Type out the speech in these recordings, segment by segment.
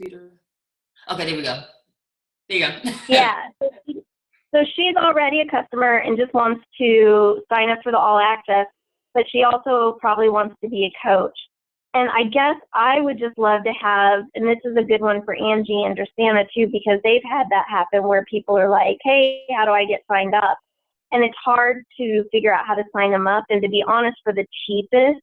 Okay, there we go. There you go. Yeah. So she's already a customer and just wants to sign up for the all access, but she also probably wants to be a coach. And I guess I would just love to have, and this is a good one for Angie and Dristana too, because they've had that happen where people are like, hey, how do I get signed up? And it's hard to figure out how to sign them up. And to be honest, for the cheapest,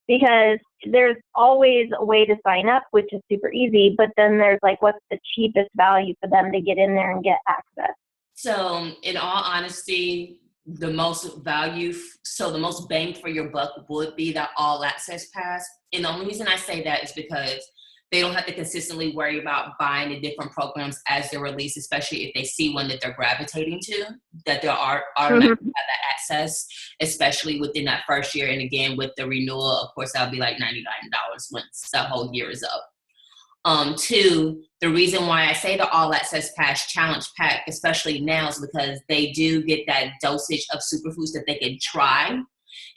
because there's always a way to sign up, which is super easy, but then there's like, what's the cheapest value for them to get in there and get access? So in all honesty, the most bang for your buck would be the all access pass. And the only reason I say that is because they don't have to consistently worry about buying the different programs as they're released, especially if they see one that they're gravitating to, that they are automatically have that access, especially within that first year. And again, with the renewal, of course, that'll be like $99 once the whole year is up. Two, the reason why I say the all access pass challenge pack, especially now, is because they do get that dosage of superfoods that they can try.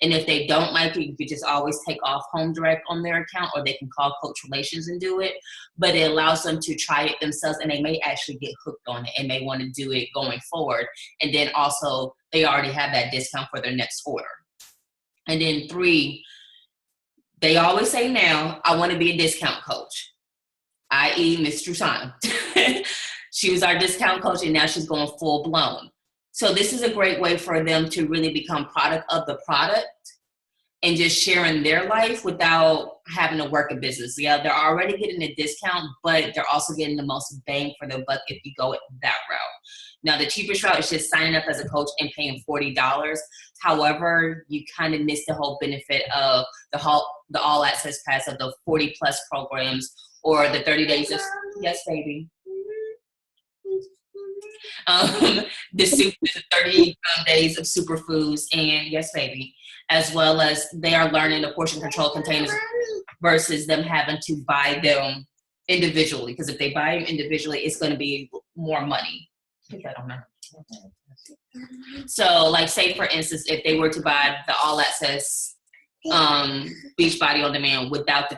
And if they don't like it, you could just always take off Home Direct on their account, or they can call Coach Relations and do it. But it allows them to try it themselves, and they may actually get hooked on it and may want to do it going forward. And then also, they already have that discount for their next order. And then three, they always say now, I want to be a discount coach, i.e. Miss Drusana. She was our discount coach, and now she's going full blown. So this is a great way for them to really become product of the product and just sharing their life without having to work a business. Yeah, they're already getting a discount, but they're also getting the most bang for their buck if you go that route. Now, the cheapest route is just signing up as a coach and paying $40. However, you kind of miss the whole benefit of the all access pass of the 40 plus programs, or the 30 days of, yes, baby. The 30 days of superfoods, and yes, baby, as well as they are learning the portion control containers versus them having to buy them individually. Because if they buy them individually, it's going to be more money. I don't know. So, like, say for instance, if they were to buy the all access Beachbody on demand without the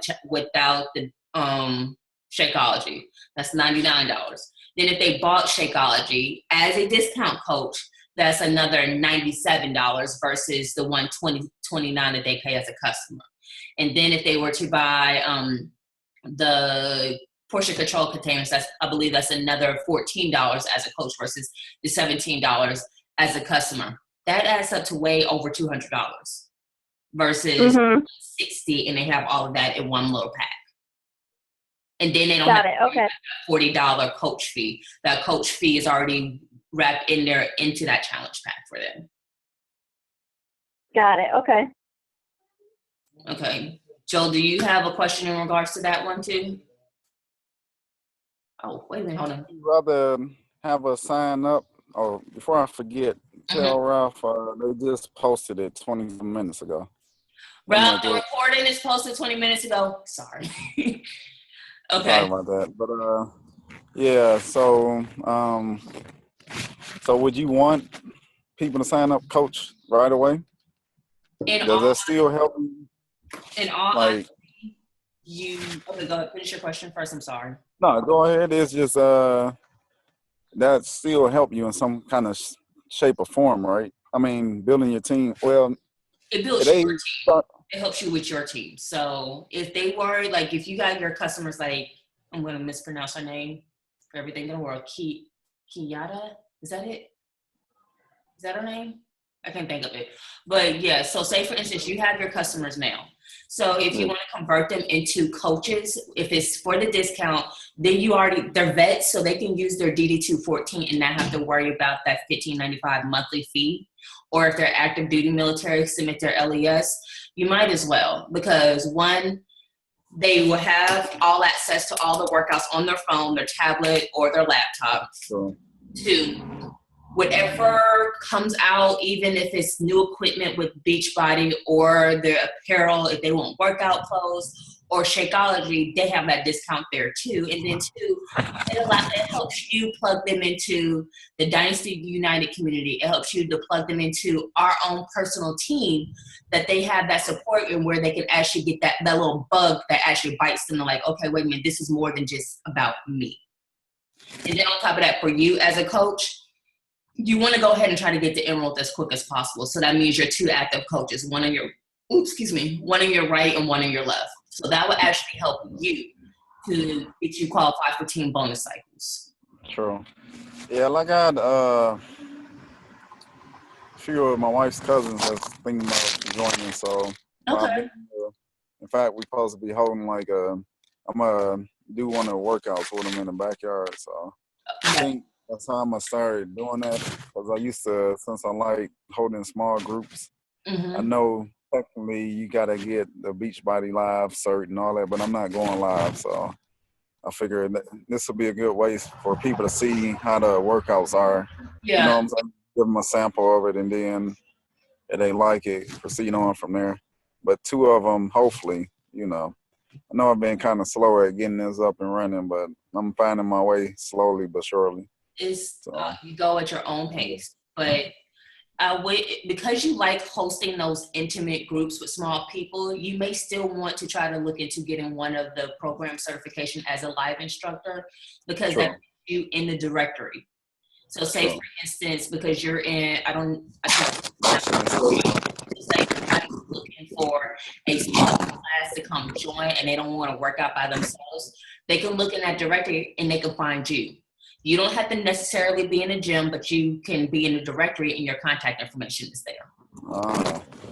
Shakeology, that's $99. Then if they bought Shakeology as a discount coach, that's another $97 versus the $129 that they pay as a customer. And then if they were to buy the portion control containers, I believe that's another $14 as a coach versus the $17 as a customer. That adds up to way over $200 versus $60, and they have all of that in one little pack. And then they don't have that $40 coach fee. That coach fee is already wrapped in there into that challenge pack for them. Got it. Okay. Okay. Joel, do you have a question in regards to that one too? Oh, wait a minute. Hold on. I'd rather have a sign up, or before I forget, tell Ralph they just posted it 20 minutes ago. Ralph, the recording is posted 20 minutes ago. Sorry. Okay. Sorry about that. But yeah, so would you want people to sign up, coach, right away? Does that still help you? In all honesty, okay, go ahead, finish your question first. I'm sorry. No, go ahead. It's just that still help you in some kind of shape or form, right? I mean, building your team. Well, it builds your team. It helps you with your team. So if they were, like, if you got your customers, like, I'm going to mispronounce her name for everything in the world, Kiyata, is that it? Is that her name? I can't think of it. But yeah, so say for instance, you have your customers now. So if you want to convert them into coaches, if it's for the discount, then they're vets, so they can use their DD-214 and not have to worry about that $15.95 monthly fee. Or if they're active duty military, submit their LES, you might as well, because one, they will have all access to all the workouts on their phone, their tablet, or their laptop. Sure. Two, whatever comes out, even if it's new equipment with Beachbody or their apparel, if they want workout clothes, or Shakeology, they have that discount there too. And then two, it helps you plug them into the Dynasty United community. It helps you to plug them into our own personal team, that they have that support and where they can actually get that little bug that actually bites them. They're like, okay, wait a minute, this is more than just about me. And then on top of that, for you as a coach, you want to go ahead and try to get to Emerald as quick as possible. So that means you're 2 active coaches, one on your right and one on your left. So that will actually help you to get you qualified for team bonus cycles. True. Yeah, like I had a few of my wife's cousins that's thinking about joining. So Okay. in fact, we're supposed to be holding I'm gonna do one of the workouts with them in the backyard. So I think that's how I'm gonna start doing that, because I used to, since I like holding small groups. Mm-hmm. I know technically you gotta get the Beachbody live cert and all that, but I'm not going live, so I figured that this will be a good way for people to see how the workouts are. Yeah. You know what I'm saying? Give them a sample of it, and then if they like it, proceed on from there. But 2 of them, hopefully, I know I've been kind of slow at getting this up and running, but I'm finding my way slowly but surely. You go at your own pace, but because you like hosting those intimate groups with small people, you may still want to try to look into getting one of the program certification as a live instructor, because that puts you in the directory. So say for instance, because you're in, looking for a small class to come join and they don't want to work out by themselves, they can look in that directory and they can find you. You don't have to necessarily be in a gym, but you can be in the directory and your contact information is there.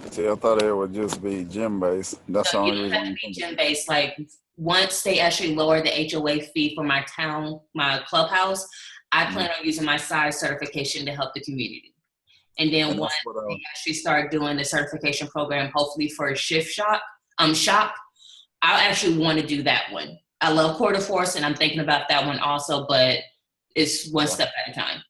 See, I thought it would just be gym-based. That's the only reason. You don't have to be gym-based. Like, once they actually lower the HOA fee for my clubhouse, I plan on using my size certification to help the community. And then once they actually start doing the certification program, hopefully for a shop, I'll actually want to do that one. I love quarter force, and I'm thinking about that one also, but it's one step at a time.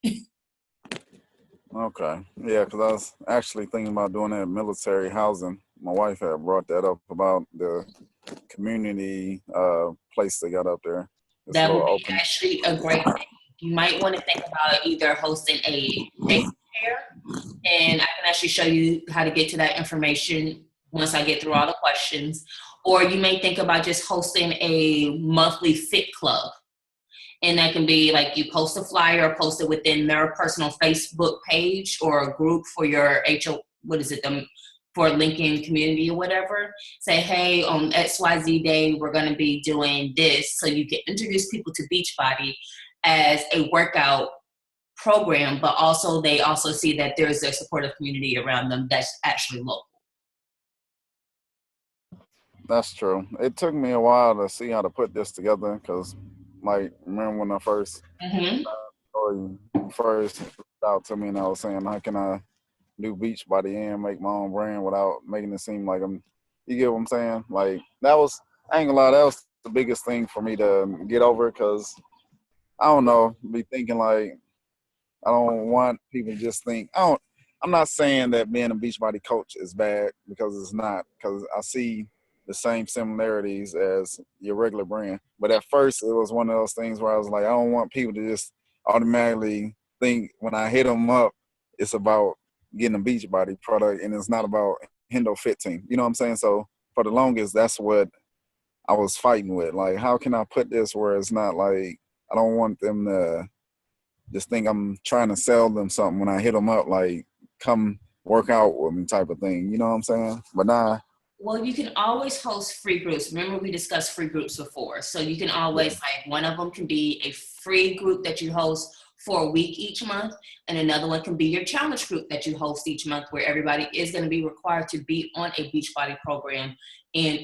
Okay. Yeah, because I was actually thinking about doing that military housing. My wife had brought that up about the community place they got up there. That would be actually a great thing. You might want to think about either hosting a fair, and I can actually show you how to get to that information once I get through all the questions. Or you may think about just hosting a monthly fit club. And that can be like you post a flyer or post it within their personal Facebook page or a group for your for Lincoln community or whatever. Say, hey, on XYZ day, we're going to be doing this. So you can introduce people to Beachbody as a workout program, but also they also see that there's a supportive community around them that's actually local. That's true. It took me a while to see how to put this together, because remember when I first reached out to me and I was saying, how can I do Beachbody and make my own brand without making it seem like you get what I'm saying? Like, I ain't gonna lie, that was the biggest thing for me to get over, because I don't know, be thinking like, I don't want people to just think, I'm not saying that being a Beachbody coach is bad, because it's not, because I see the same similarities as your regular brand. But at first, it was one of those things where I was like, I don't want people to just automatically think when I hit them up, it's about getting a Beachbody product and it's not about Hendo Fit Team. You know what I'm saying? So for the longest, that's what I was fighting with. Like, how can I put this where it's not like, I don't want them to just think I'm trying to sell them something when I hit them up, like, come work out with me type of thing. You know what I'm saying? But nah. Well, you can always host free groups. Remember, we discussed free groups before. So you can always, one of them can be a free group that you host for a week each month, and another one can be your challenge group that you host each month, where everybody is going to be required to be on a Beachbody program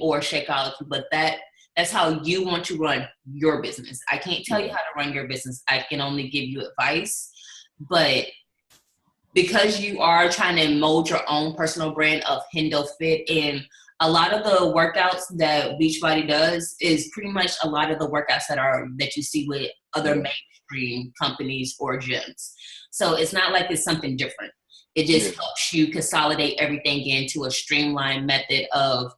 or Shakeology. But that's how you want to run your business. I can't tell you how to run your business. I can only give you advice. But because you are trying to mold your own personal brand of Hendo Fit, and a lot of the workouts that Beachbody does is pretty much a lot of the workouts that you see with other mainstream companies or gyms. So it's not like it's something different. It just helps you consolidate everything into a streamlined method of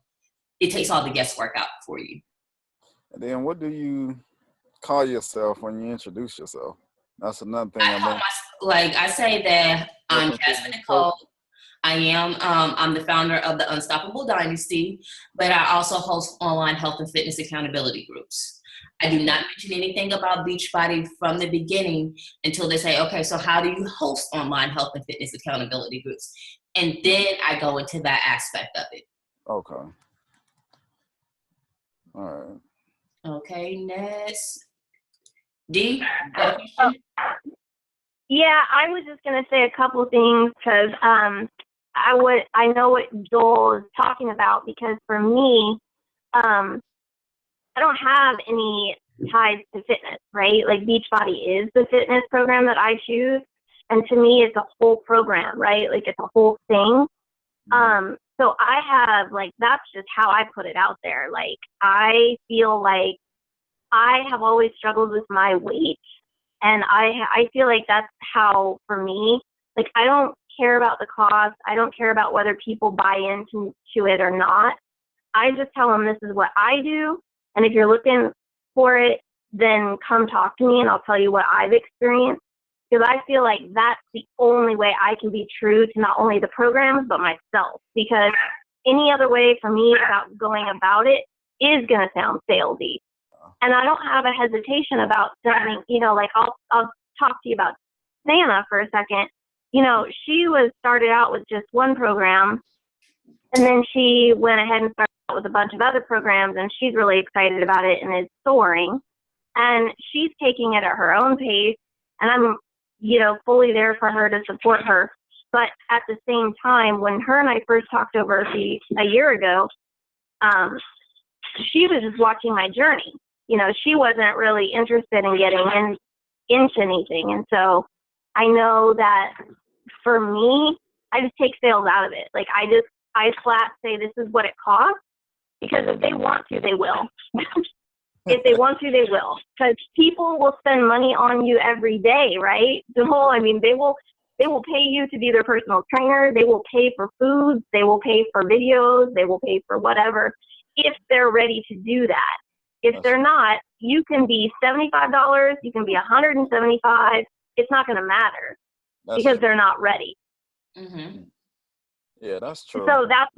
it takes all the guesswork out for you. And then what do you call yourself when you introduce yourself? That's another thing. I say that I'm Different Jasmine fitness Nicole. I am, I'm the founder of the Unstoppable Dynasty, but I also host online health and fitness accountability groups. I do not mention anything about Beachbody from the beginning until they say, okay, so how do you host online health and fitness accountability groups? And then I go into that aspect of it. Okay. All right. Okay, next. D, got a question? Yeah, I was just gonna say a couple of things because I know what Joel is talking about, because for me, I don't have any ties to fitness, right? Like Beachbody is the fitness program that I choose, and to me, it's a whole program, right? Like it's a whole thing. So I have, like, that's just how I put it out there. Like, I feel like I have always struggled with my weight, and I feel like that's how, for me, like, I don't care about the cost. I don't care about whether people buy into it or not. I just tell them this is what I do, and if you're looking for it, then come talk to me and I'll tell you what I've experienced, because I feel like that's the only way I can be true to not only the programs but myself, because any other way for me about going about it is going to sound salesy. And I don't have a hesitation about saying, you know, like I'll talk to you about Nana for a second. You know, she started out with just one program, and then she went ahead and started out with a bunch of other programs, and she's really excited about it and is soaring. And she's taking it at her own pace, and I'm, you know, fully there for her to support her. But at the same time, when her and I first talked over a year ago, she was just watching my journey. You know, she wasn't really interested in getting into anything. And so I know that for me, I just take sales out of it. Like I flat say this is what it costs, because if they want to, they will. If they want to, they will. Because people will spend money on you every day, right? I mean, they will pay you to be their personal trainer. They will pay for foods. They will pay for videos. They will pay for whatever, if they're ready to do that. If they're not, you can be $75, you can be $175. It's not going to matter, because they're not ready. Mm-hmm. Yeah, that's true. So that's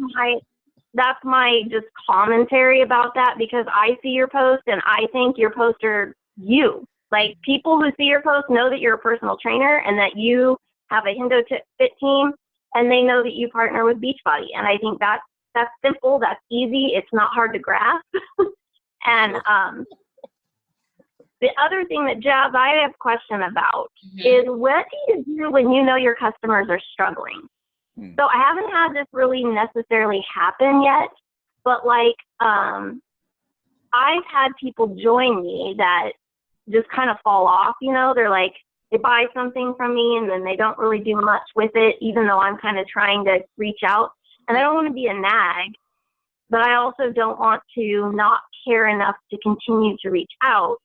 my just commentary about that, because I see your post and I think your posts are you. Like, people who see your post know that you're a personal trainer and that you have a Hindo Fit team, and they know that you partner with Beachbody. And I think that's simple, that's easy, it's not hard to grasp. And the other thing that, Jazz, I have a question about is, what do you do when you know your customers are struggling? So I haven't had this really necessarily happen yet, but like I've had people join me that just kind of fall off, you know, they're like, they buy something from me and then they don't really do much with it, even though I'm kind of trying to reach out. And I don't want to be a nag, but I also don't want to not care enough to continue to reach out.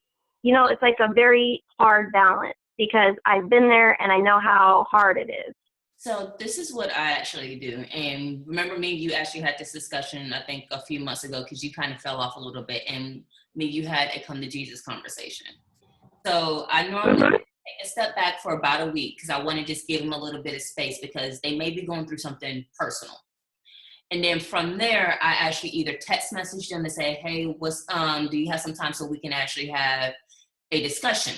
You know, it's like a very hard balance, because I've been there and I know how hard it is. So this is what I actually do. And remember, me and you actually had this discussion, I think, a few months ago, because you kind of fell off a little bit, and me and you had a come to Jesus conversation. So I normally take a step back for about a week, because I want to just give them a little bit of space, because they may be going through something personal. And then from there, I actually either text message them and say, hey, do you have some time so we can actually have a discussion?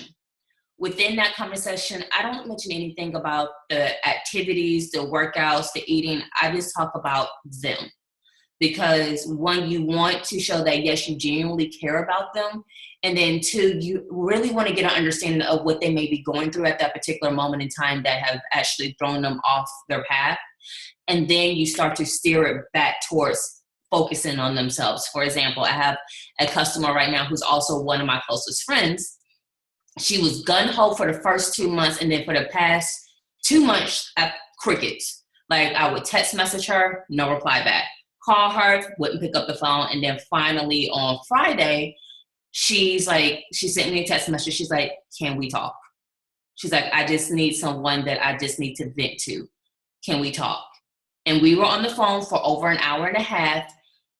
Within that conversation, I don't mention anything about the activities, the workouts, the eating. I just talk about them. Because one, you want to show that, yes, you genuinely care about them. And then two, you really want to get an understanding of what they may be going through at that particular moment in time that have actually thrown them off their path. And then you start to steer it back towards focusing on themselves. For example, I have a customer right now who's also one of my closest friends. She was gun-ho for the first 2 months, and then for the past 2 months, crickets. Like, I would text message her, no reply back. Call her, wouldn't pick up the phone. And then finally on Friday, she sent me a text message. She's like, can we talk? She's like, I just need someone that I just need to vent to. Can we talk? And we were on the phone for over an hour and a half.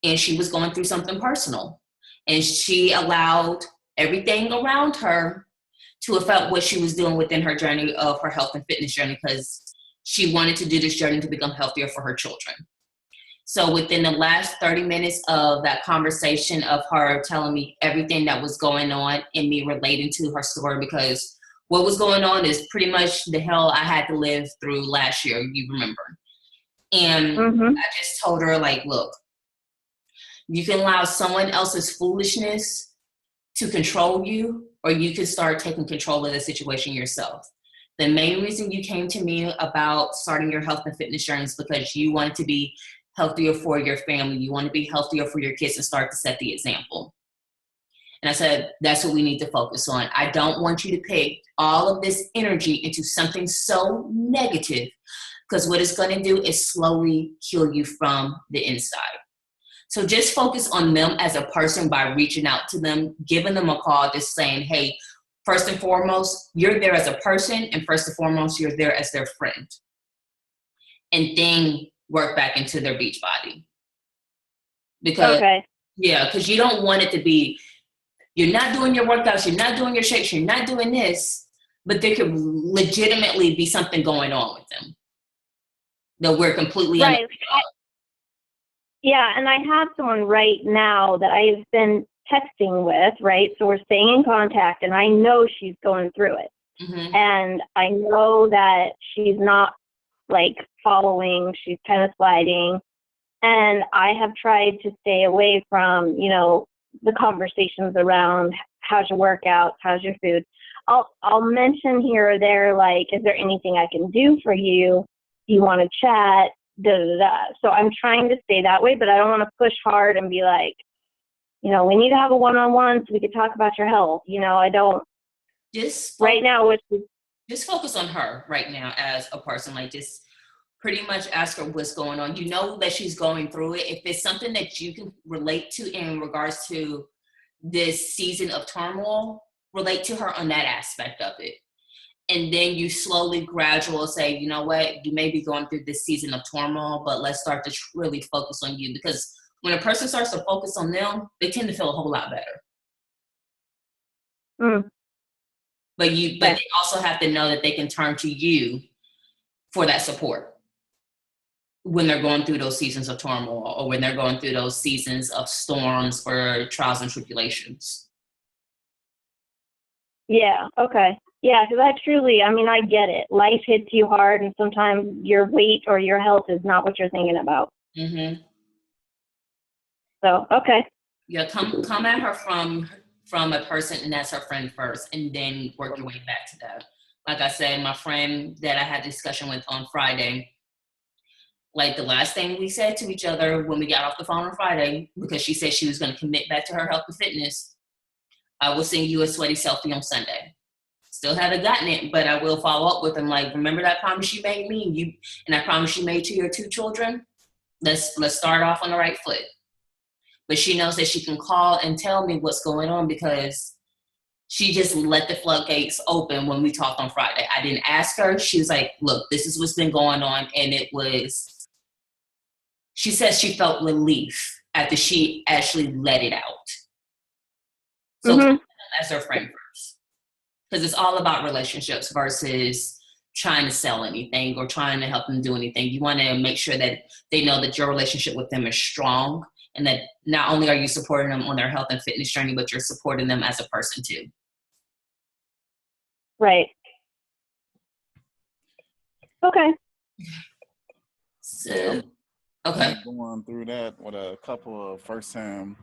and she was going through something personal. And she allowed everything around her to affect what she was doing within her journey of her health and fitness journey, because she wanted to do this journey to become healthier for her children. So within the last 30 minutes of that conversation of her telling me everything that was going on and me relating to her story, because what was going on is pretty much the hell I had to live through last year, you remember. And I just told her, like, look, you can allow someone else's foolishness to control you, or you can start taking control of the situation yourself. The main reason you came to me about starting your health and fitness journey is because you wanted to be healthier for your family. You want to be healthier for your kids and start to set the example. And I said, that's what we need to focus on. I don't want you to pay all of this energy into something so negative, because what it's going to do is slowly kill you from the inside. So just focus on them as a person by reaching out to them, giving them a call, just saying, hey, first and foremost, you're there as a person, and first and foremost, you're there as their friend. And then work back into their Beachbody. Because, because you don't want it to be, you're not doing your workouts, you're not doing your shakes, you're not doing this, but there could legitimately be something going on with them that we're completely Yeah, and I have someone right now that I've been texting with, right? So we're staying in contact, and I know she's going through it. And I know that she's not, like, following, she's kind of sliding. And I have tried to stay away from, you know, the conversations around how's your workouts, how's your food. I'll mention here or there, like, is there anything I can do for you? Do you want to chat? Da, da, da. So I'm trying to stay that way, but I don't want to push hard and be like, you know, we need to have a one-on-one so we can talk about your health. You know, I don't. Right now, just focus on her right now as a person. Like, just pretty much ask her what's going on. You know that she's going through it. If it's something that you can relate to in regards to this season of turmoil, relate to her on that aspect of it. And then you slowly, gradual say, you know what, you may be going through this season of turmoil, but let's start to really focus on you. Because when a person starts to focus on them, they tend to feel a whole lot better. But they also have to know that they can turn to you for that support when they're going through those seasons of turmoil, or when they're going through those seasons of storms or trials and tribulations. Yeah, okay. Yeah, because I get it. Life hits you hard, and sometimes your weight or your health is not what you're thinking about. So, okay. Yeah, come at her from a person, and that's her friend first, and then work your way back to that. Like I said, my friend that I had a discussion with on Friday, like, the last thing we said to each other when we got off the phone on Friday, because she said she was going to commit back to her health and fitness, I will send you a sweaty selfie on Sunday. Still haven't gotten it, but I will follow up with them. Like, remember that promise you made me, and that promise you made to your 2 children? Let's start off on the right foot. But she knows that she can call and tell me what's going on, because she just let the floodgates open when we talked on Friday. I didn't ask her. She was like, look, this is what's been going on. And she says she felt relief after she actually let it out. So as her friend first. Because it's all about relationships versus trying to sell anything or trying to help them do anything. You want to make sure that they know that your relationship with them is strong, and that not only are you supporting them on their health and fitness journey, but you're supporting them as a person too. Right. Okay. So, I'm going through that with a couple of first-time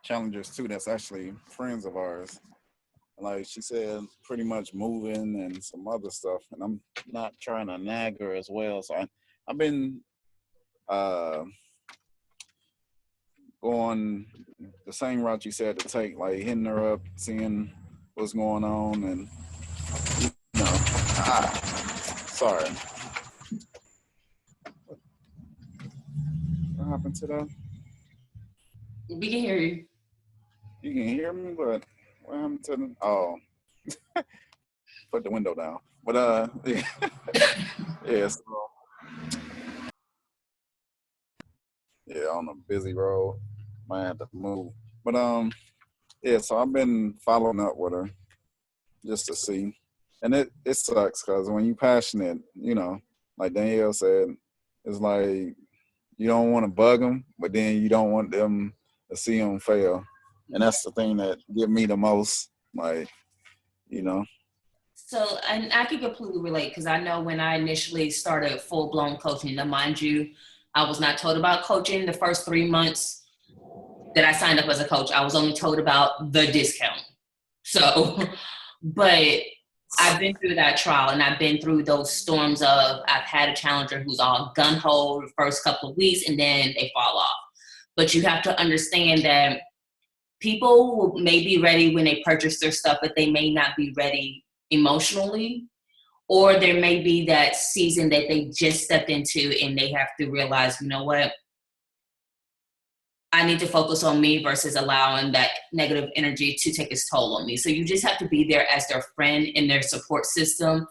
challengers too. That's actually friends of ours. Like she said, pretty much moving and some other stuff. And I'm not trying to nag her as well. So I've been going the same route you said to take, like hitting her up, seeing what's going on, and sorry. What happened to that? We can hear you. You can hear me, but what happened to the? Oh, put the window down. But yeah. So yeah, on a busy road. Might have to move. But yeah. So I've been following up with her just to see, and it sucks because when you passionate, like Danielle said, it's like you don't want to bug them, but then you don't want them to see them fail, and that's the thing that give me the most, like, you know. So, and I can completely relate because I know when I initially started full blown coaching, now mind you, I was not told about coaching the first 3 months that I signed up as a coach. I was only told about the discount. So, but I've been through that trial and I've been through those storms of I've had a challenger who's all gun ho the first couple of weeks and then they fall off. But you have to understand that people may be ready when they purchase their stuff, but they may not be ready emotionally, or there may be that season that they just stepped into and they have to realize, you know what, I need to focus on me versus allowing that negative energy to take its toll on me. So you just have to be there as their friend and their support system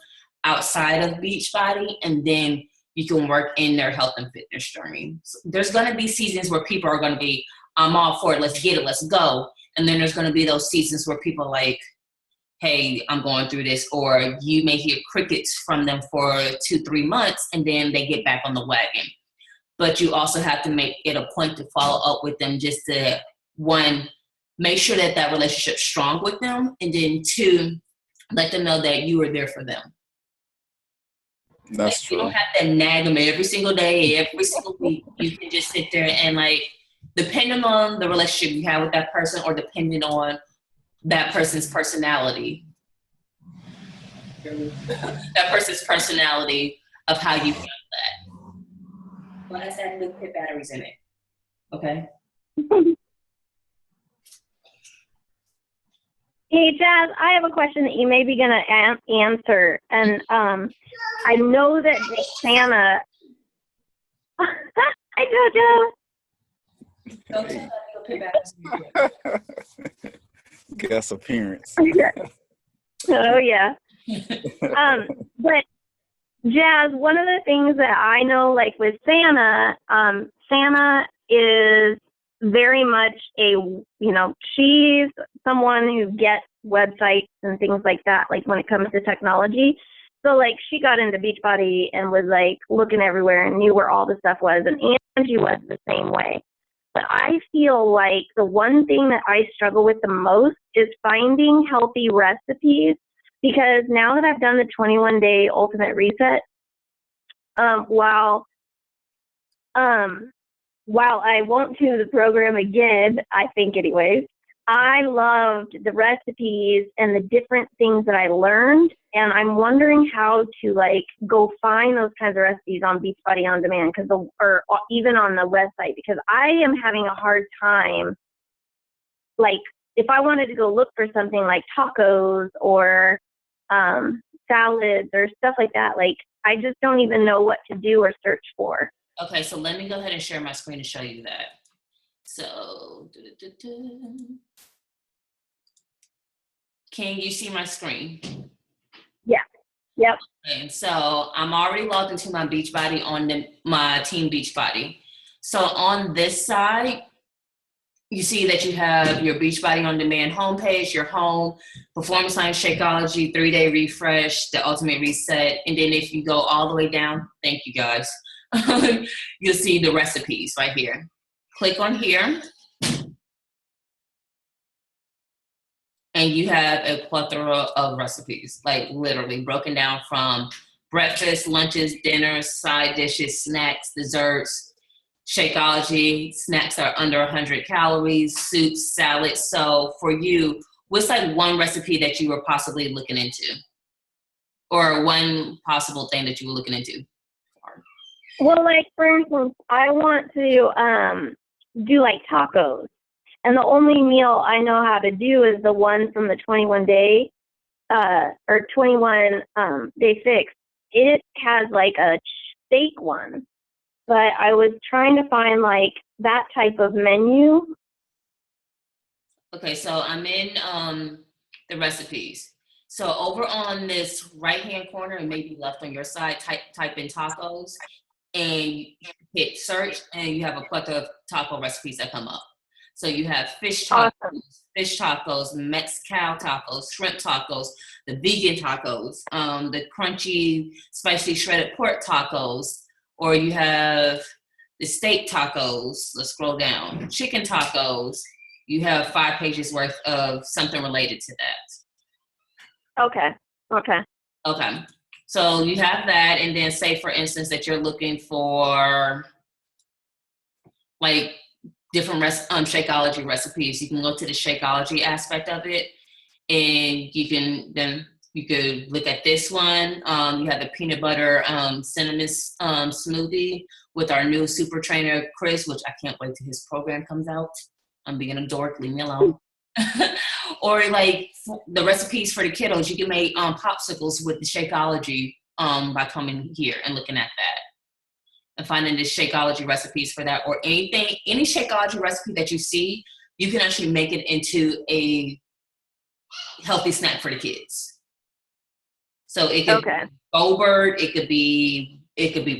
outside of Beachbody, and then you can work in their health and fitness journey. So there's going to be seasons where people are going to be, I'm all for it, let's get it, let's go. And then there's going to be those seasons where people are like, hey, I'm going through this, or you may hear crickets from them for 2-3 months and then they get back on the wagon. But you also have to make it a point to follow up with them, just to, one, make sure that that relationship's strong with them, and then two, let them know that you are there for them. That's like, true. You don't have to nag them every single day, every single week. You can just sit there and, like, depending on the relationship you have with that person, or depending on that person's personality, that person's personality of how you feel that. Well, has that new pit batteries in it. Okay. Hey, Jazz, I have a question that you may be going to answer. And I know that Santa... Hi, JoJo. Don't tell that new pit batteries. Guest appearance. Oh, yeah. But Jazz, one of the things that I know, like with Santa, Santa is very much she's someone who gets websites and things like that, like when it comes to technology. So, like, she got into Beachbody and was, like, looking everywhere and knew where all the stuff was, and Angie was the same way. But I feel like the one thing that I struggle with the most is finding healthy recipes, because now that I've done the 21-day ultimate reset, while I won't do the program again, I think anyways, I loved the recipes and the different things that I learned, and I'm wondering how to, like, go find those kinds of recipes on Beachbody On Demand, or even on the website, because I am having a hard time, like, if I wanted to go look for something like tacos or salads or stuff like that, like, I just don't even know what to do or search for. Okay, so let me go ahead and share my screen to show you that. So, can you see my screen? Yeah. Yep. And so I'm already logged into my Beachbody on my Team Beachbody. So on this side, you see that you have your Beachbody On Demand homepage, your home, Performance Science, Shakeology, 3-day refresh, the ultimate reset. And then if you go all the way down, thank you guys, you'll see the recipes right here. Click on here. And you have a plethora of recipes, like literally broken down from breakfast, lunches, dinners, side dishes, snacks, desserts, Shakeology, snacks are under 100 calories, soups, salads. So for you, what's like one recipe that you were possibly looking into? Or one possible thing that you were looking into? Well, like, for instance, I want to do, like, tacos. And the only meal I know how to do is the one from the 21-day or 21-day fix. It has, like, a steak one. But I was trying to find, like, that type of menu. Okay, so I'm in the recipes. So over on this right-hand corner, and maybe left on your side, type in tacos. and you hit search, and you have a plethora of taco recipes that come up. So you have Awesome. fish tacos, Mexican tacos, shrimp tacos, the vegan tacos, the crunchy, spicy shredded pork tacos, or you have the steak tacos. Let's scroll down. Chicken tacos. You have 5 pages worth of something related to that. Okay. Okay. So you have that, and then say, for instance, that you're looking for like different Shakeology recipes. You can go to the Shakeology aspect of it, and you could look at this one. You have the peanut butter cinnamon smoothie with our new super trainer Chris, which I can't wait till his program comes out. I'm being a dork, leave me alone. Or like the recipes for the kiddos, you can make popsicles with the Shakeology by coming here and looking at that and finding the Shakeology recipes for that, or any Shakeology recipe that you see, you can actually make it into a healthy snack for the kids. So it could be Go-Bird, it could be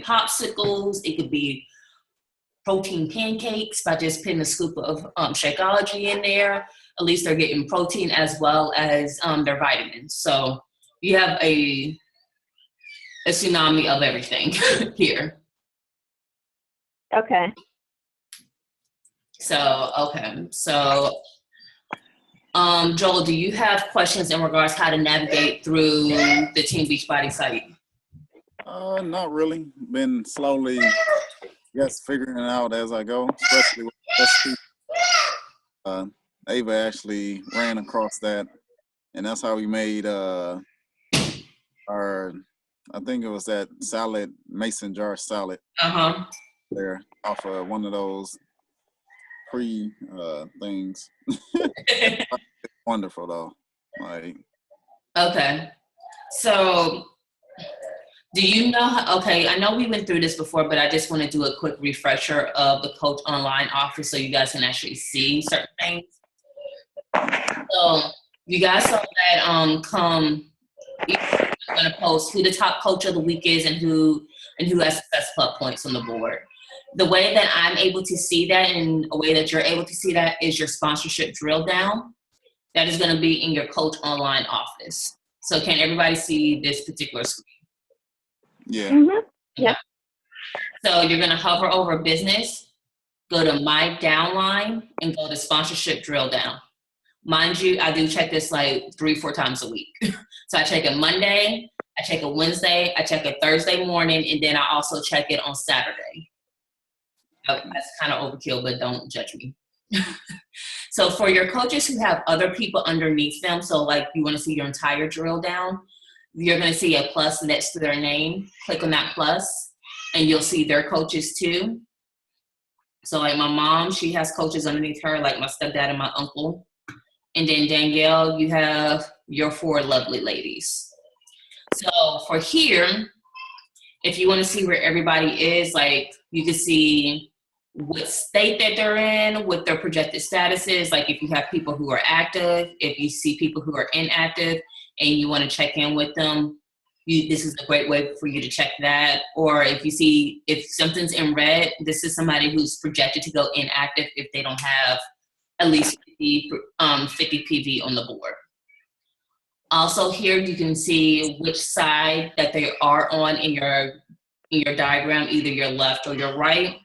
popsicles, it could be protein pancakes by just putting a scoop of Shakeology in there. At least they're getting protein as well as their vitamins. So you have a tsunami of everything here. Okay. So Joel, do you have questions in regards to how to navigate through the Team Beachbody site? Not really. Been slowly, figuring it out as I go, especially with recipes. Ava actually ran across that, and that's how we made our, I think it was that salad, mason jar salad. There off of one of those things. Wonderful though. Like, okay. So do you know I know we went through this before, but I just want to do a quick refresher of the Coach Online offer so you guys can actually see certain things. So you guys saw that I'm gonna post who the top coach of the week is and who has Success Club points on the board. The way that I'm able to see that and a way that you're able to see that is your sponsorship drill down. That is going to be in your Coach Online office. So can everybody see this particular screen? Yeah. Mm-hmm. Yeah. So you're going to hover over business, go to my downline, and go to sponsorship drill down. Mind you, I do check this like 3-4 times a week. So I check it Monday, I check it Wednesday, I check it Thursday morning, and then I also check it on Saturday. That's kind of overkill, but don't judge me. So for your coaches who have other people underneath them, so like you want to see your entire drill down, you're going to see a plus next to their name. Click on that plus, and you'll see their coaches too. So like my mom, she has coaches underneath her, like my stepdad and my uncle. And then Danielle, you have your 4 lovely ladies. So for here, if you want to see where everybody is, like you can see what state that they're in, what their projected status is. Like if you have people who are active, if you see people who are inactive and you want to check in with them, this is a great way for you to check that. Or if you see, if something's in red, this is somebody who's projected to go inactive if they don't have at least 50 PV on the board. Also here you can see which side that they are on in your diagram, either your left or your right.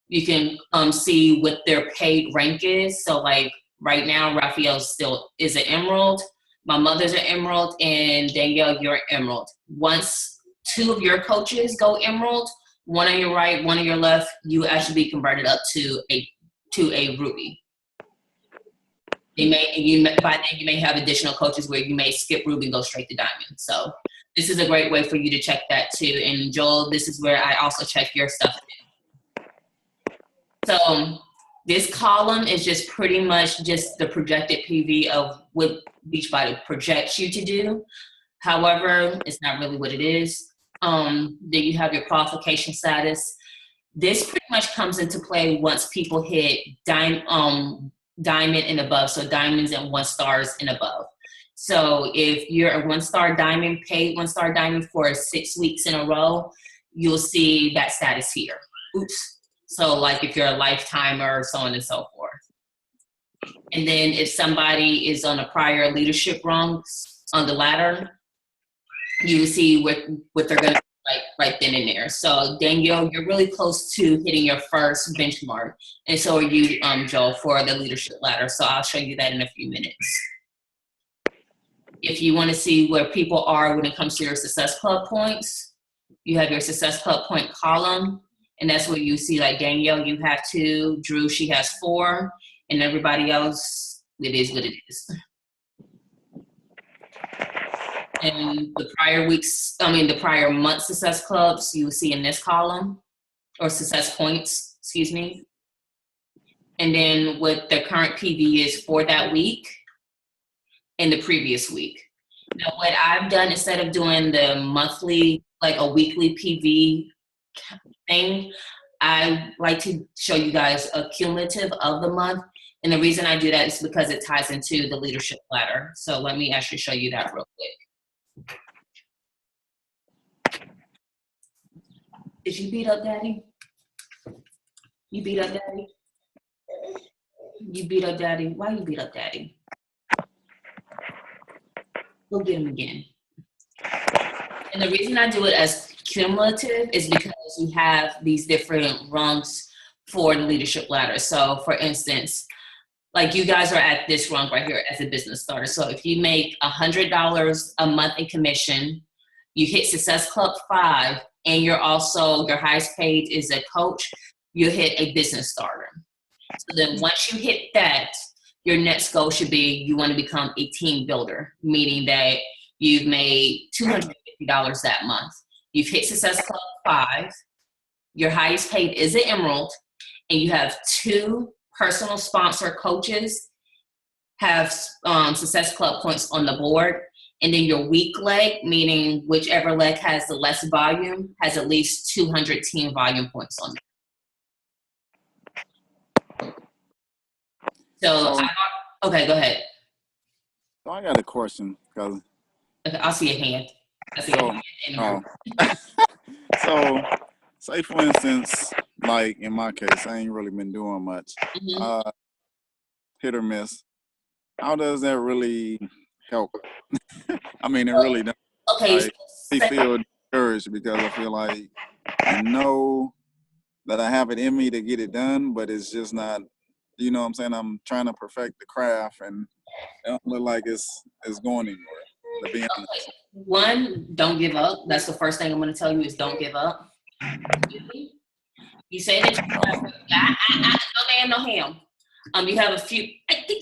You can see what their paid rank is. So like right now, Raphael still is an emerald. My mother's an emerald, and Danielle, you're an emerald. Once 2 of your coaches go emerald, 1 on your right, 1 on your left, you actually be converted up to a ruby. By then you may have additional coaches where you may skip ruby and go straight to diamond. So this is a great way for you to check that too. And Joel, this is where I also check your stuff too. So this column is just pretty much just the projected PV of what Beachbody projects you to do. However, it's not really what it is. Then you have your qualification status. This pretty much comes into play once people hit diamond and above. So diamonds and 1 stars and above. So if you're a 1-star diamond, paid 1-star diamond for 6 weeks in a row, you'll see that status here. Oops. So like if you're a lifetimer, so on and so forth. And then if somebody is on a prior leadership rungs on the ladder, you see what they're going to like right then and there. So Danielle, you're really close to hitting your first benchmark. And so are you, Joel, for the leadership ladder. So I'll show you that in a few minutes. If you want to see where people are when it comes to your Success Club points, you have your Success Club point column. And that's where you see like Danielle, you have 2, Drew, she has 4, and everybody else, it is what it is. And the prior month Success Clubs, you will see in this column, or Success Points, excuse me. And then what the current PV is for that week and the previous week. Now, what I've done, instead of doing the monthly, like a weekly PV thing, I like to show you guys a cumulative of the month. And the reason I do that is because it ties into the leadership ladder. So let me actually show you that real quick. Did you beat up Daddy? You beat up Daddy? You beat up Daddy? Why you beat up Daddy? Go get him again. And the reason I do it as cumulative is because we have these different rungs for the leadership ladder. So for instance, like you guys are at this rung right here as a business starter. So if you make $100 a month in commission, you hit Success Club 5, and you're also, your highest paid is a coach, you hit a business starter. So then once you hit that, your next goal should be you want to become a team builder, meaning that you've made $250 that month. You've hit Success Club 5, your highest paid is an emerald, and you have 2 personal sponsor coaches have Success Club points on the board. And then your weak leg, meaning whichever leg has the less volume, has at least 200 team volume points on it. So, okay, go ahead. So I got a question. Cause Okay, I'll see your hand. I see your hand. So, say for instance, like in my case, I ain't really been doing much. Hit or miss. How does that really help? I mean, it really does. Okay. Like, I feel discouraged because I feel like I know that I have it in me to get it done, but it's just not, you know what I'm saying? I'm trying to perfect the craft and it don't look like it's going anywhere, to be honest. Okay. 1, don't give up. That's the first thing I'm going to tell you is don't give up. You say that you have no ham. You have a few,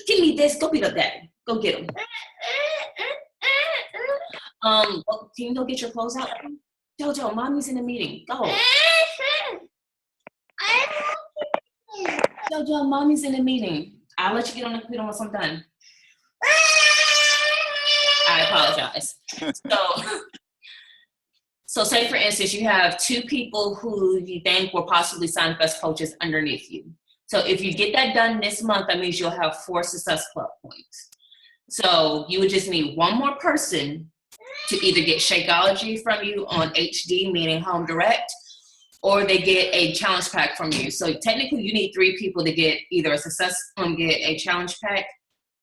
give me this, go beat up Daddy. Go get him. Can you go get your clothes out? Jojo, mommy's in a meeting. Go. Jojo, mommy's in a meeting. I'll let you get on the computer once I'm done. I apologize. So say for instance, you have 2 people who you think will possibly sign up as coaches underneath you. So if you get that done this month, that means you'll have 4 Success Club points. So you would just need 1 more person to either get Shakeology from you on HD, meaning home direct, or they get a challenge pack from you. So technically you need 3 people to get either get a challenge pack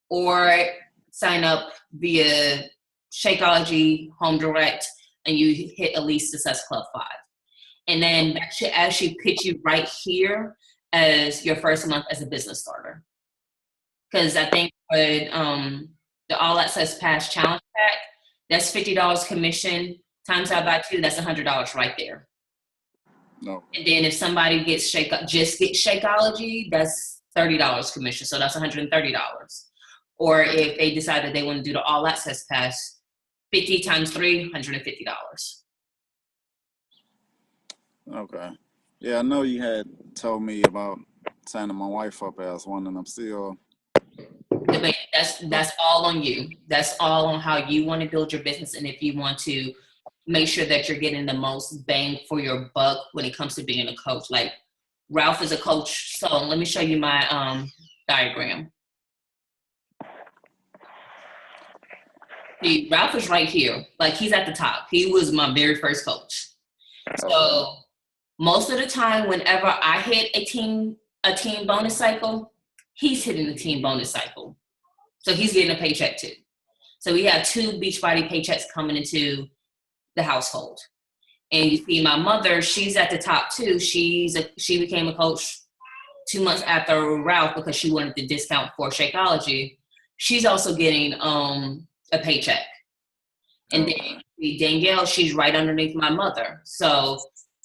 or sign up via Shakeology, home direct, and you hit at least Success Club 5. And then that should actually put you right here as your first month as a business starter. Because I think with the All Access Pass Challenge Pack, that's $50 commission, times out by 2, that's $100 right there. No. And then if somebody gets Shakeology, that's $30 commission, so that's $130. Or if they decide that they want to do the All Access Pass, 50 times 3, $150. Okay. Yeah, I know you had told me about signing my wife up as one, and I'm still. That's all on you. That's all on how you want to build your business, and if you want to make sure that you're getting the most bang for your buck when it comes to being a coach. Like Ralph is a coach, so let me show you my diagram. See, Ralph is right here. Like he's at the top. He was my very first coach. Okay. So most of the time, whenever I hit a team bonus cycle, he's hitting the team bonus cycle. So he's getting a paycheck too. So we have 2 Beachbody paychecks coming into the household. And you see my mother, she's at the top too. She became a coach 2 months after Ralph because she wanted the discount for Shakeology. She's also getting a paycheck. And then Danielle, she's right underneath my mother. So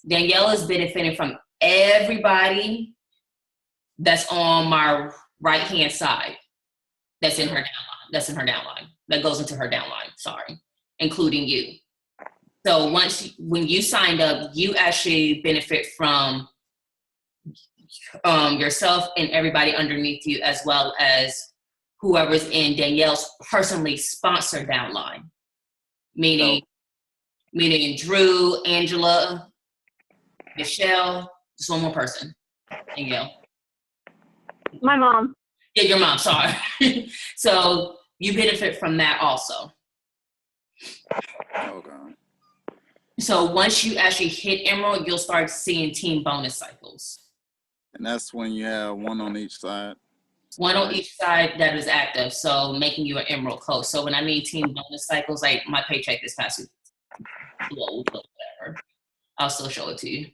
Danielle is benefiting from everybody that's on my right-hand side. That's in her downline. That goes into her downline, sorry, including you. So when you signed up, you actually benefit from yourself and everybody underneath you, as well as whoever's in Danielle's personally sponsored downline, meaning Drew, Angela, Michelle, just one more person, Danielle. My mom. Yeah, your mom, sorry. So you benefit from that also. Okay. So once you actually hit Emerald, you'll start seeing team bonus cycles. And that's when you have one on each side. One on each side that is active, so making you an Emerald coach. So when I mean team bonus cycles, like my paycheck this past week, whatever, I'll still show it to you.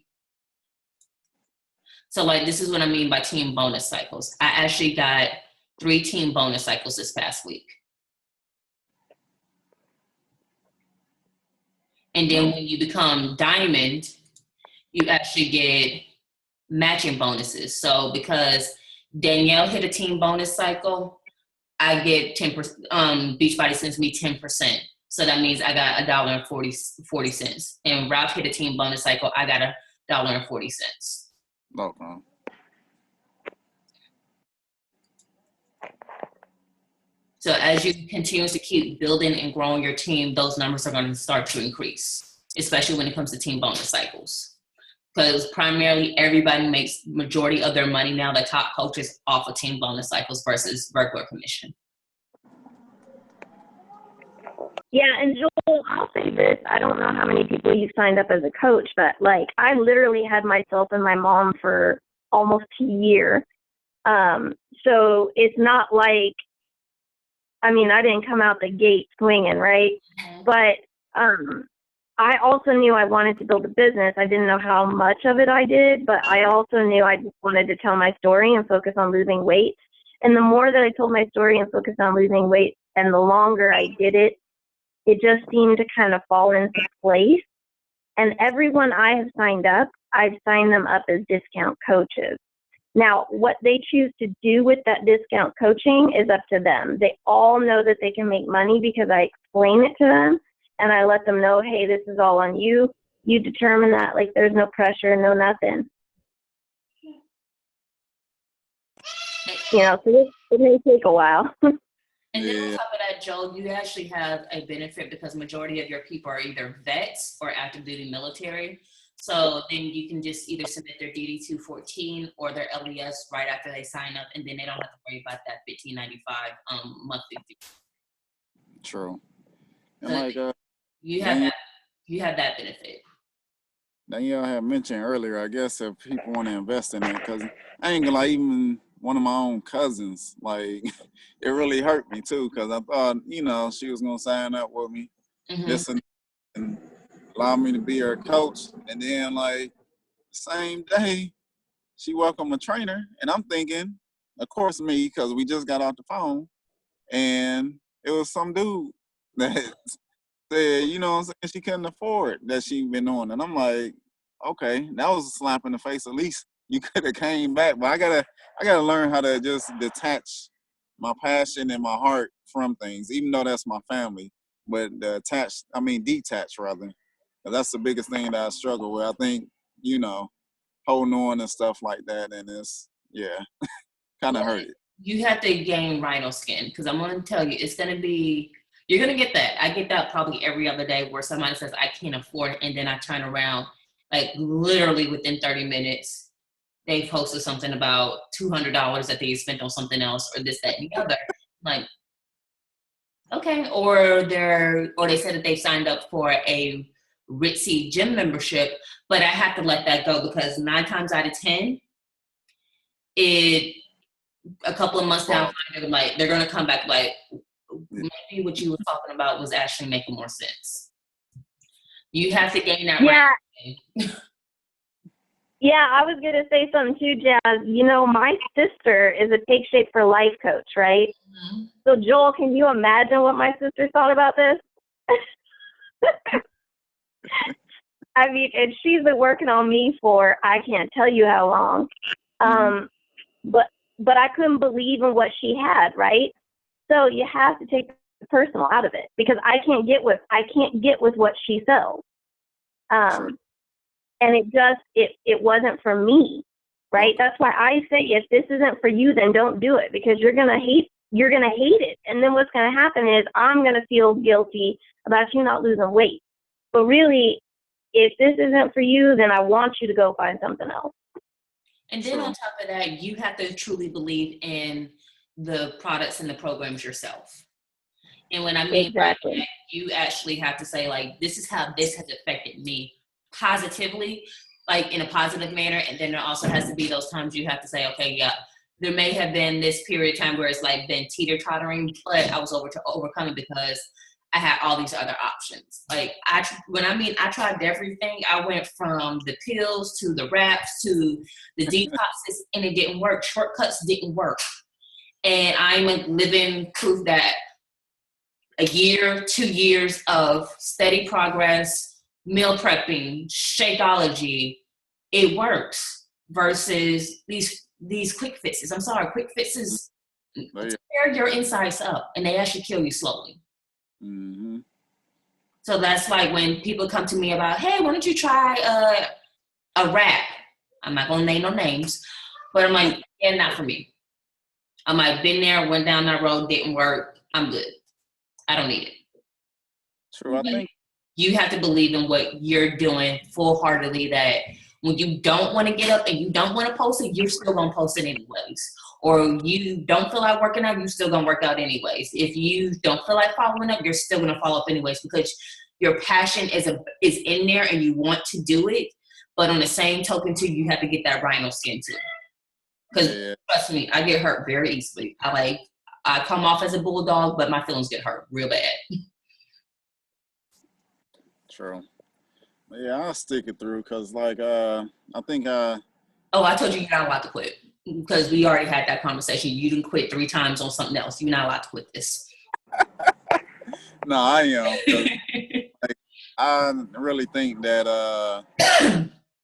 So like this is what I mean by team bonus cycles. I actually got 3 team bonus cycles this past week. And then when you become diamond, you actually get matching bonuses. So because Danielle hit a team bonus cycle, I get 10%. Beachbody sends me 10%. So that means I got $1.40. And Ralph hit a team bonus cycle, I got $1.40. Okay. So as you continue to keep building and growing your team, those numbers are going to start to increase, especially when it comes to team bonus cycles. Because primarily everybody makes majority of their money now, the top coaches, off of team bonus cycles versus regular commission. Yeah, and Joel, I'll say this. I don't know how many people you signed up as a coach, but like I literally had myself and my mom for almost a year. So it's not like, I mean, I didn't come out the gate swinging, right? But I also knew I wanted to build a business. I didn't know how much of it I did, but I also knew I just wanted to tell my story and focus on losing weight. And the more that I told my story and focused on losing weight, and the longer I did it, it just seemed to kind of fall into place. And everyone I have signed up, I've signed them up as discount coaches. Now, what they choose to do with that discount coaching is up to them. They all know that they can make money because I explain it to them and I let them know, hey, this is all on you. You determine that. Like, there's no pressure, no nothing. You know, so it may take a while. And then on top of that, Joe, you actually have a benefit because majority of your people are either vets or active duty military. So then you can just either submit their DD-214 or their LES right after they sign up, and then they don't have to worry about that $15.95 monthly fee. True. And So like you have that benefit. Danielle had mentioned earlier, I guess if people want to invest in it, because I ain't gonna lie, even one of my own cousins, like it really hurt me too, because I thought, you know, she was gonna sign up with me, this and allow me to be her coach, and then like same day she welcomed a trainer, and I'm thinking, of course me, because we just got off the phone, and it was some dude that said, you know what I'm saying, she couldn't afford that she'd been on, and I'm like, okay, that was a slap in the face. At least you could have came back, but I gotta learn how to just detach my passion and my heart from things, even though that's my family. But detach rather. That's the biggest thing that I struggle with. I think, you know, holding on and stuff like that, and it's kind of hurt it. You have to gain rhino skin, because I'm going to tell you, you're going to get that. I get that probably every other day where somebody says, I can't afford it, and then I turn around, like literally within 30 minutes, they posted something about $200 that they spent on something else or this, that, and the other. Like, okay. Or they said that they signed up for a ritzy gym membership, but I have to let that go because 9 times out of 10, a couple of months down the line, they're going to come back like, maybe what you were talking about was actually making more sense. You have to gain that right. Yeah, I was going to say something too, Jazz. You know, my sister is a Take Shape for Life coach, right? Mm-hmm. So, Joel, can you imagine what my sister thought about this? I mean, and she's been working on me for, I can't tell you how long. But I couldn't believe in what she had, right? So you have to take the personal out of it because I can't get with what she sells. Sure. And it wasn't for me, right? That's why I say if this isn't for you, then don't do it because you're gonna hate it. And then what's gonna happen is I'm gonna feel guilty about you not losing weight. But really, if this isn't for you, then I want you to go find something else. And then on top of that, you have to truly believe in the products and the programs yourself. And when I mean exactly. by that, you actually have to say, like, this is how this has affected me positively, like in a positive manner. And then there also has to be those times you have to say, okay, yeah, there may have been this period of time where it's like been teeter-tottering, but I was able to overcome it because I had all these other options. Like I tried everything. I went from the pills to the wraps to the detoxes, and it didn't work. Shortcuts didn't work. And I'm a living proof that a year, 2 years of steady progress, meal prepping, Shakeology, it works versus these quick fixes. I'm sorry, quick fixes tear your insides up, and they actually kill you slowly. Mm-hmm. So that's like when people come to me about, hey, why don't you try a wrap? I'm not gonna name no names, but I'm like, yeah, not for me. I'm like, been there, went down that road, didn't work. I'm good. I don't need it. True, I think you have to believe in what you're doing full-heartedly, that when you don't want to get up and you don't want to post it, you're still going to post it anyways. Or you don't feel like working out, you're still going to work out anyways. If you don't feel like following up, you're still going to follow up anyways because your passion is in there and you want to do it. But on the same token, too, you have to get that rhino skin, too. Because trust me, I get hurt very easily. I come off as a bulldog, but my feelings get hurt real bad. True. Yeah, I'll stick it through because, like, I think. Oh, I told you you're not allowed to quit because we already had that conversation. You didn't quit 3 times on something else. You're not allowed to quit this. No, I am. Like, I really think that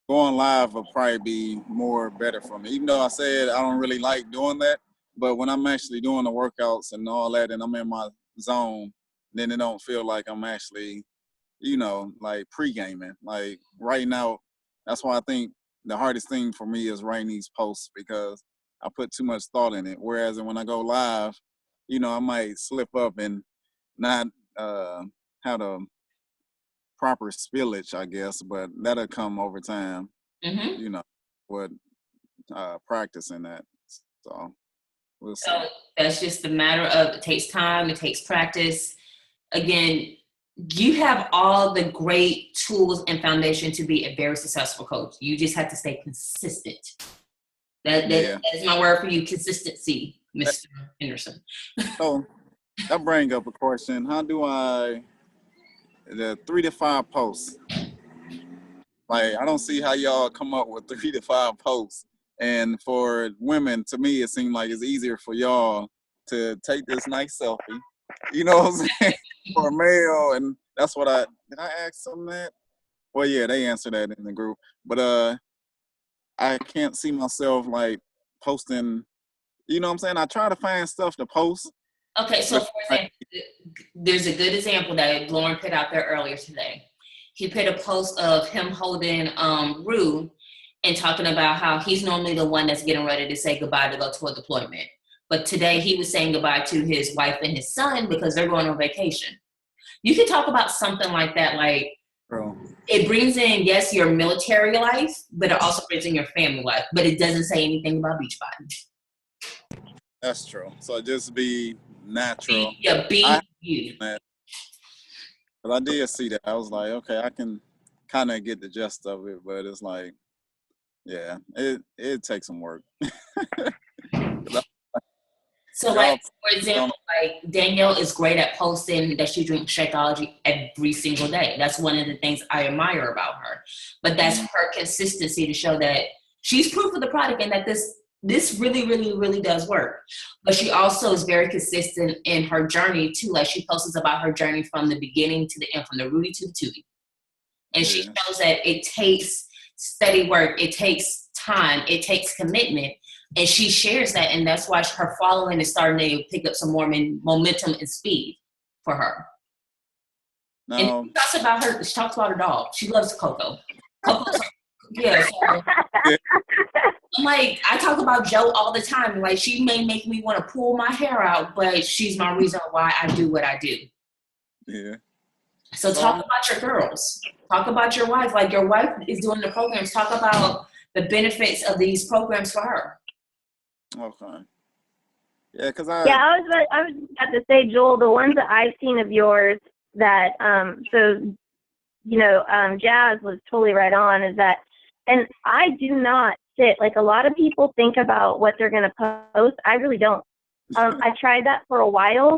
going live will probably be more better for me. Even though I said I don't really like doing that, but when I'm actually doing the workouts and all that, and I'm in my zone, then it don't feel like I'm actually, like pre-gaming. Like right now, that's why I think the hardest thing for me is writing these posts because I put too much thought in it. Whereas when I go live, I might slip up and not have the proper spillage, I guess, but that'll come over time, with practicing that. So we'll see. So that's just a matter of, it takes time, it takes practice. Again, you have all the great tools and foundation to be a very successful coach. You just have to stay consistent. That is my word for you, consistency, Mr. Henderson. So that brings up a question. How do the 3 to 5 posts? Like, I don't see how y'all come up with 3 to 5 posts. And for women, to me, it seemed like it's easier for y'all to take this nice selfie. You know what I'm saying? For a male, and that's what did I ask them that? Well, yeah, they answered that in the group. But I can't see myself like posting, you know what I'm saying? I try to find stuff to post. Okay, so for example, there's a good example that Lauren put out there earlier today. He put a post of him holding Rue and talking about how he's normally the one that's getting ready to say goodbye to go to a deployment. But today he was saying goodbye to his wife and his son because they're going on vacation. You can talk about something like that, like it brings in, yes, your military life, but it also brings in your family life. But it doesn't say anything about Beachbody. That's true. So just be natural. Be you. But I did see that. I was like, okay, I can kind of get the gist of it, but it's like, yeah, it takes some work. So, like, for example, like Danielle is great at posting that she drinks Shakeology every single day. That's one of the things I admire about her. But that's her consistency to show that she's proof of the product and that this really, really, really does work. But she also is very consistent in her journey too. Like, she posts about her journey from the beginning to the end, from the Rudy to the Tootie. And she shows that it takes steady work, it takes time, it takes commitment. And she shares that, and that's why her following is starting to pick up some more momentum and speed for her. No. And she talks about her dog. She loves Coco. Coco's, yeah. So, like, I talk about Joe all the time. Like, she may make me want to pull my hair out, but she's my reason why I do what I do. Yeah. So talk about your girls. Talk about your wife. Like, your wife is doing the programs. Talk about the benefits of these programs for her. Okay. Yeah, because I was about to say, Joel, the ones that I've seen of yours that Jazz was totally right on is that, and I do not sit, like, a lot of people think about what they're going to post. I really don't. I tried that for a while,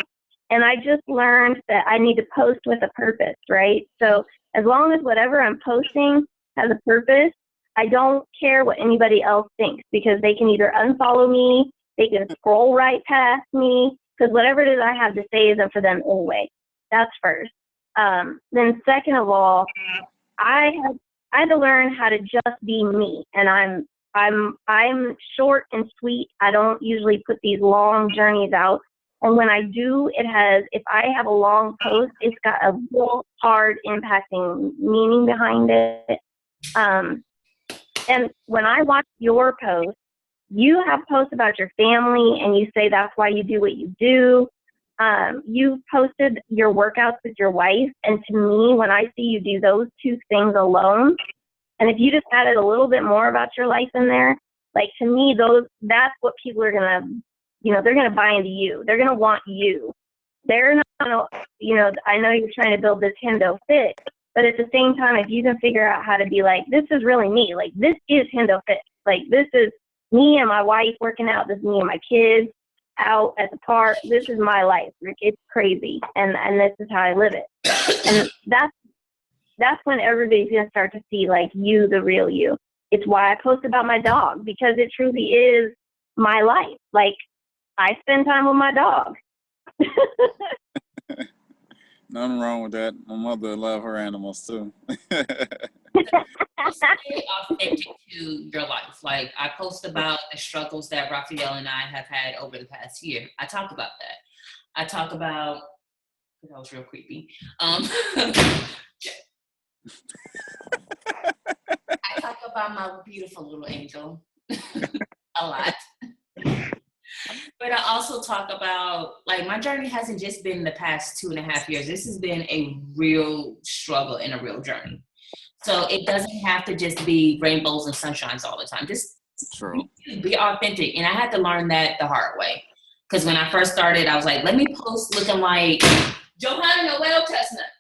and I just learned that I need to post with a purpose, right? So as long as whatever I'm posting has a purpose, I don't care what anybody else thinks, because they can either unfollow me, they can scroll right past me, because whatever it is I have to say isn't for them anyway. That's first. Then second of all, I had to learn how to just be me, and I'm short and sweet. I don't usually put these long journeys out. And when I do, if I have a long post, it's got a real hard impacting meaning behind it. And when I watch your posts, you have posts about your family, and you say that's why you do what you do. You posted your workouts with your wife, and to me, when I see you do those two things alone, and if you just added a little bit more about your life in there, like, to me, that's what people are gonna, they're gonna buy into you. They're gonna want you. They're not gonna, I know you're trying to build this Hendo Fit, but at the same time, if you can figure out how to be like, this is really me, like, this is Hendo Fit, like, this is me and my wife working out, this is me and my kids out at the park, this is my life, like, it's crazy, and this is how I live it. And that's when everybody's gonna start to see, like, you, the real you. It's why I post about my dog, because it truly is my life. Like, I spend time with my dog. Nothing wrong with that. My mother loves her animals too. Stay authentic to your life. Like, I post about the struggles that Raphael and I have had over the past year. I talk about that. I talk about, that was real creepy. I talk about my beautiful little angel a lot. But I also talk about, like, my journey hasn't just been the past 2.5 years. This has been a real struggle and a real journey. So it doesn't have to just be rainbows and sunshines all the time. Just be authentic. And I had to learn that the hard way. Because when I first started, I was like, let me post looking like Johanna Noel Chestnut.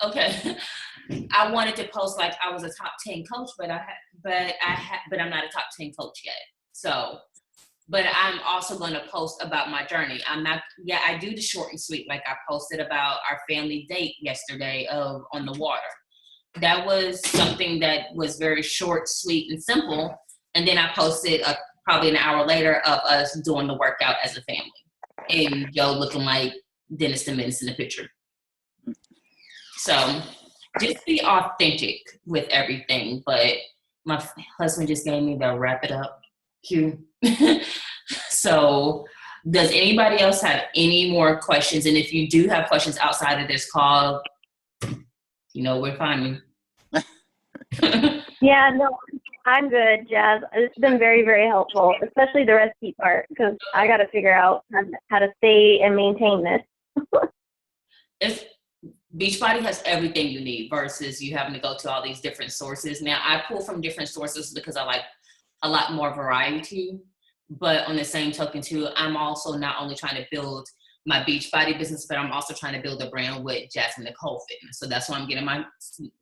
Okay. I wanted to post like I was a top 10 coach, but I'm not a top 10 coach yet. So, but I'm also going to post about my journey. I do the short and sweet. Like, I posted about our family date yesterday on the water. That was something that was very short, sweet, and simple. And then I posted probably an hour later of us doing the workout as a family. And Joe looking like Dennis the Menace in the picture. So just be authentic with everything. But my husband just gave me the wrap it up cue. So does anybody else have any more questions? And if you do have questions outside of this call, we're fine. Yeah, no, I'm good, Jazz. It's been very, very helpful, especially the recipe part, because I got to figure out how to stay and maintain this. Beachbody has everything you need versus you having to go to all these different sources. Now, I pull from different sources because I like a lot more variety. But on the same token, too, I'm also not only trying to build my Beachbody business, but I'm also trying to build a brand with Jasmine Nicole Fitness. So that's why I'm getting my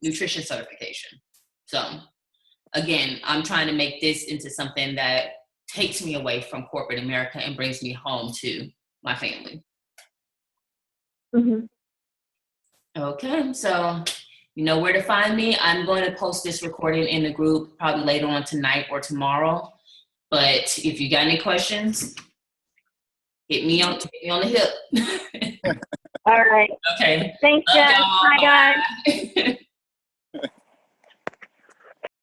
nutrition certification. So again, I'm trying to make this into something that takes me away from corporate America and brings me home to my family. Mm-hmm. Okay, so you know where to find me. I'm going to post this recording in the group probably later on tonight or tomorrow. But if you got any questions, hit me on the hip. All right. Okay. Thanks, Jess. Bye, guys.